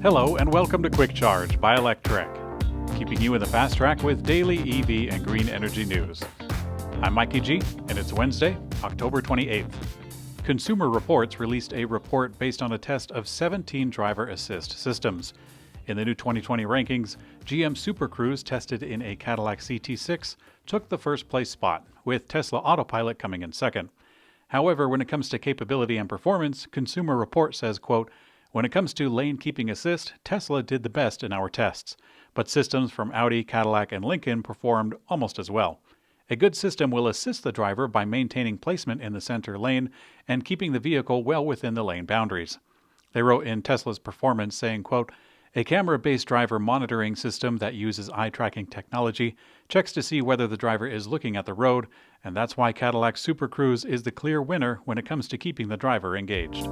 Hello and welcome to Quick Charge by Electrek, keeping you in the fast track with daily EV and green energy news. I'm Mikey G, and it's Wednesday, October 28th. Consumer Reports released a report based on a test of 17 driver assist systems. In the new 2020 rankings, GM Super Cruise, tested in a Cadillac CT6, took the first place spot, with Tesla Autopilot coming in second. However, when it comes to capability and performance, Consumer Report says, quote, "When it comes to lane keeping assist, Tesla did the best in our tests, but systems from Audi, Cadillac, and Lincoln performed almost as well. A good system will assist the driver by maintaining placement in the center lane and keeping the vehicle well within the lane boundaries." They wrote in Tesla's performance saying, quote, "A camera-based driver monitoring system that uses eye-tracking technology checks to see whether the driver is looking at the road, and that's why Cadillac Super Cruise is the clear winner when it comes to keeping the driver engaged."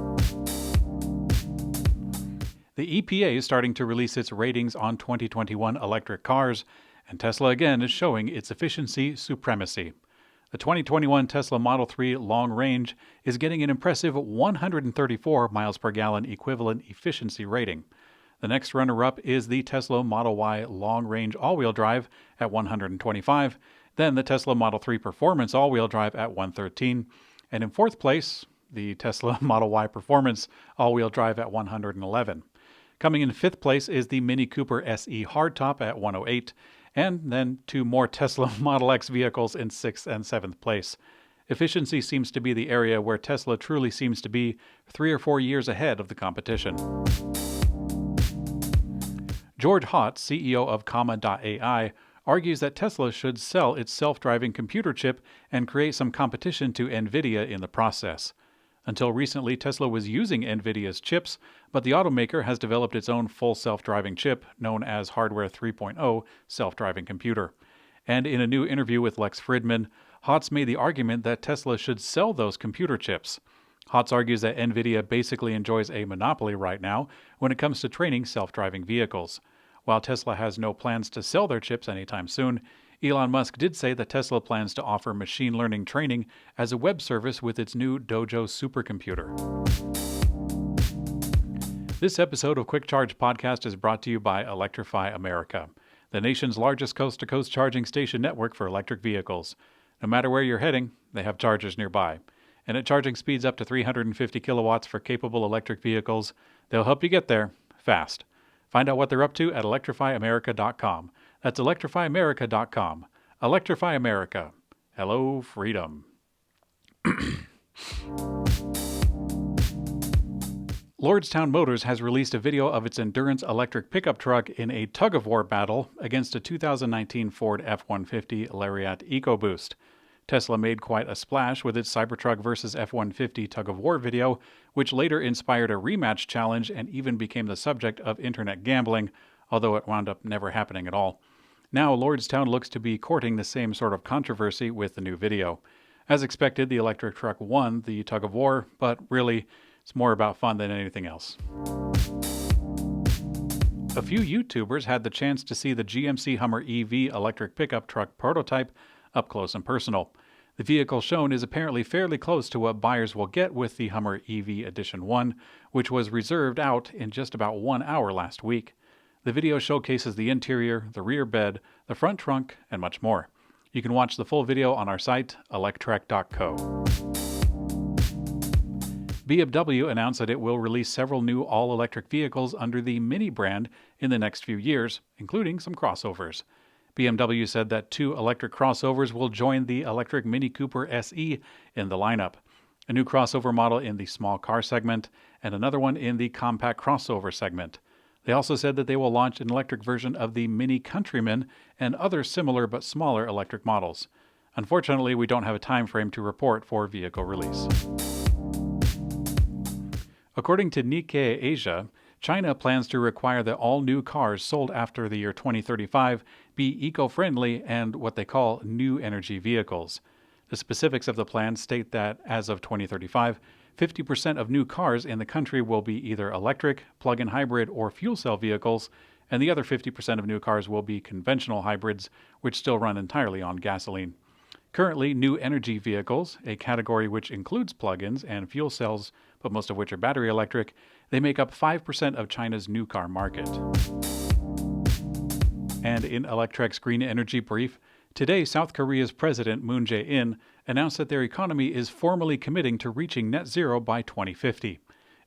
The EPA is starting to release its ratings on 2021 electric cars, and Tesla again is showing its efficiency supremacy. The 2021 Tesla Model 3 long range is getting an impressive 134 miles per gallon equivalent efficiency rating. The next runner-up is the Tesla Model Y long-range all-wheel drive at 125, then the Tesla Model 3 Performance all-wheel drive at 113, and in fourth place, the Tesla Model Y Performance all-wheel drive at 111. Coming in fifth place is the Mini Cooper SE hardtop at 108, and then two more Tesla Model X vehicles in sixth and seventh place. Efficiency seems to be the area where Tesla truly seems to be 3 or 4 years ahead of the competition. George Hott, CEO of Comma.ai, argues that Tesla should sell its self-driving computer chip and create some competition to Nvidia in the process. Until recently, Tesla was using Nvidia's chips, but the automaker has developed its own full self-driving chip, known as Hardware 3.0 self-driving computer. And in a new interview with Lex Fridman, Hotz made the argument that Tesla should sell those computer chips. Hotz argues that Nvidia basically enjoys a monopoly right now when it comes to training self-driving vehicles. While Tesla has no plans to sell their chips anytime soon, Elon Musk did say that Tesla plans to offer machine learning training as a web service with its new Dojo supercomputer. This episode of Quick Charge Podcast is brought to you by Electrify America, the nation's largest coast-to-coast charging station network for electric vehicles. No matter where you're heading, they have chargers nearby. And at charging speeds up to 350 kilowatts for capable electric vehicles, they'll help you get there fast. Find out what they're up to at electrifyamerica.com. That's electrifyamerica.com. Electrify America. Hello, freedom. Lordstown Motors has released a video of its endurance electric pickup truck in a tug-of-war battle against a 2019 Ford F-150 Lariat EcoBoost. Tesla made quite a splash with its Cybertruck vs. F-150 tug-of-war video, which later inspired a rematch challenge and even became the subject of internet gambling, although it wound up never happening at all. Now, Lordstown looks to be courting the same sort of controversy with the new video. As expected, the electric truck won the tug-of-war, but really, it's more about fun than anything else. A few YouTubers had the chance to see the GMC Hummer EV electric pickup truck prototype up close and personal. The vehicle shown is apparently fairly close to what buyers will get with the Hummer EV Edition 1, which was reserved out in just about 1 hour last week. The video showcases the interior, the rear bed, the front trunk, and much more. You can watch the full video on our site, electrek.co. BMW announced that it will release several new all-electric vehicles under the Mini brand in the next few years, including some crossovers. BMW said that 2 electric crossovers will join the electric Mini Cooper SE in the lineup. A new crossover model in the small car segment, and another one in the compact crossover segment. They also said that they will launch an electric version of the Mini Countryman and other similar but smaller electric models. Unfortunately, we don't have a time frame to report for vehicle release. According to Nikkei Asia, China plans to require that all new cars sold after the year 2035 be eco-friendly and what they call new energy vehicles. The specifics of the plan state that, as of 2035, 50% of new cars in the country will be either electric, plug-in hybrid, or fuel cell vehicles, and the other 50% of new cars will be conventional hybrids, which still run entirely on gasoline. Currently, new energy vehicles, a category which includes plug-ins and fuel cells, but most of which are battery electric, they make up 5% of China's new car market. And in Electrek's Green Energy Brief, today South Korea's President Moon Jae-in announced that their economy is formally committing to reaching net zero by 2050.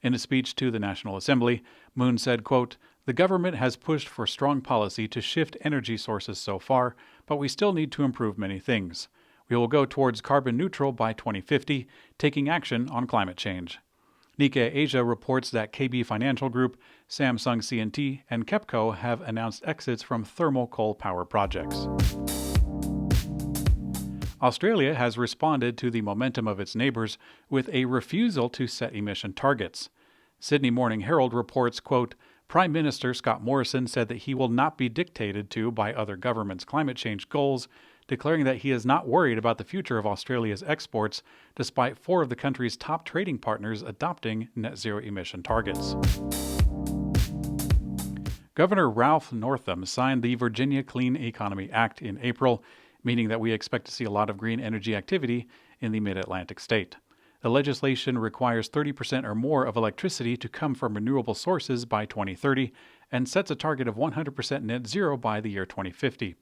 In a speech to the National Assembly, Moon said, quote, "The government has pushed for strong policy to shift energy sources so far, but we still need to improve many things. We will go towards carbon neutral by 2050, taking action on climate change." Nikkei Asia reports that KB Financial Group, Samsung C&T, and KEPCO have announced exits from thermal coal power projects. Australia has responded to the momentum of its neighbors with a refusal to set emission targets. Sydney Morning Herald reports, quote, "Prime Minister Scott Morrison said that he will not be dictated to by other governments' climate change goals, declaring that he is not worried about the future of Australia's exports, despite 4 of the country's top trading partners adopting net zero emission targets." Governor Ralph Northam signed the Virginia Clean Economy Act in April, meaning that we expect to see a lot of green energy activity in the mid-Atlantic state. The legislation requires 30% or more of electricity to come from renewable sources by 2030 and sets a target of 100% net zero by the year 2050.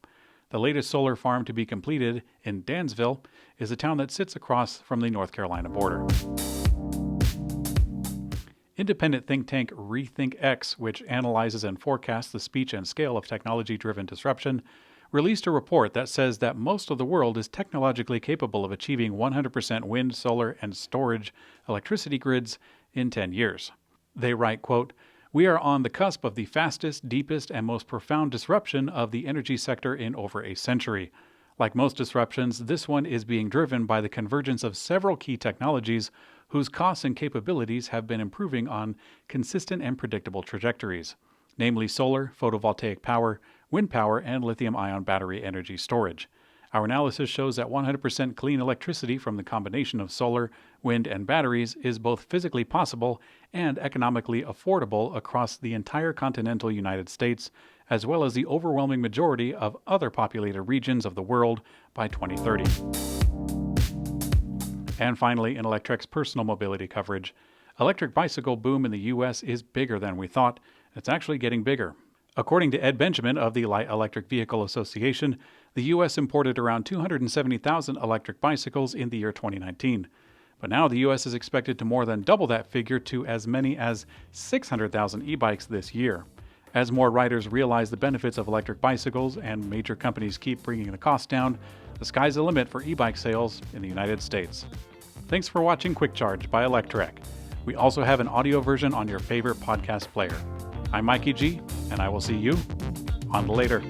The latest solar farm to be completed in Dansville is a town that sits across from the North Carolina border. Independent think tank RethinkX, which analyzes and forecasts the speed and scale of technology-driven disruption, released a report that says that most of the world is technologically capable of achieving 100% wind, solar, and storage electricity grids in 10 years. They write, quote, "We are on the cusp of the fastest, deepest, and most profound disruption of the energy sector in over a century. Like most disruptions, this one is being driven by the convergence of several key technologies whose costs and capabilities have been improving on consistent and predictable trajectories, namely solar, photovoltaic power, wind power, and lithium-ion battery energy storage. Our analysis shows that 100% clean electricity from the combination of solar, wind, and batteries is both physically possible and economically affordable across the entire continental United States, as well as the overwhelming majority of other populated regions of the world by 2030. And finally, in Electrek's personal mobility coverage, electric bicycle boom in the U.S. is bigger than we thought. It's actually getting bigger. According to Ed Benjamin of the Light Electric Vehicle Association, the U.S. imported around 270,000 electric bicycles in the year 2019. But now the U.S. is expected to more than double that figure to as many as 600,000 e-bikes this year. As more riders realize the benefits of electric bicycles and major companies keep bringing the cost down, the sky's the limit for e-bike sales in the United States. Thanks for watching Quick Charge by Electrek. We also have an audio version on your favorite podcast player. I'm Mikey G, and I will see you on the later.